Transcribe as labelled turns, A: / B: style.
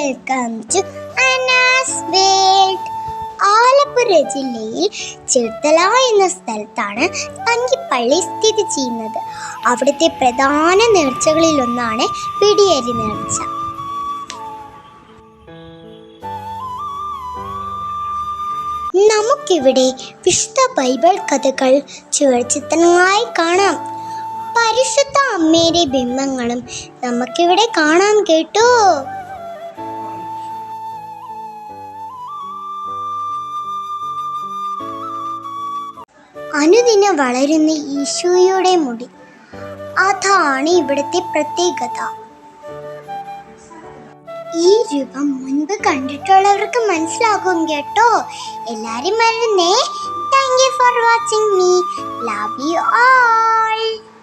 A: Welcome to Anas world. Alappuzha ജില്ലയിൽ ചേർത്തല എന്ന സ്ഥലത്താണ് തങ്കിപ്പള്ളി സ്ഥിതി ചെയ്യുന്നത്. അവിടുത്തെ പ്രധാന നേർച്ചകളിലൊന്നാണ് പിടിയരി നേർച്ച. നമുക്കിവിടെ വിശുദ്ധ ബൈബിൾ കഥകൾ ചുവർച്ചിത്രങ്ങളായി കാണാം. പരിശുദ്ധ അമ്മയുടെ ബിംബങ്ങളും നമുക്കിവിടെ കാണാം കേട്ടോ. അനുദിനം വളരുന്ന ഈശോയുടെ മുടി, അതാണ് ഇവിടുത്തെ പ്രത്യേകത. ഈ രൂപം മുൻപ് കണ്ടിട്ടുള്ളവർക്ക് മനസ്സിലാകും കേട്ടോ. എല്ലാരും മറന്നേ. Thank you for watching me. Love you all.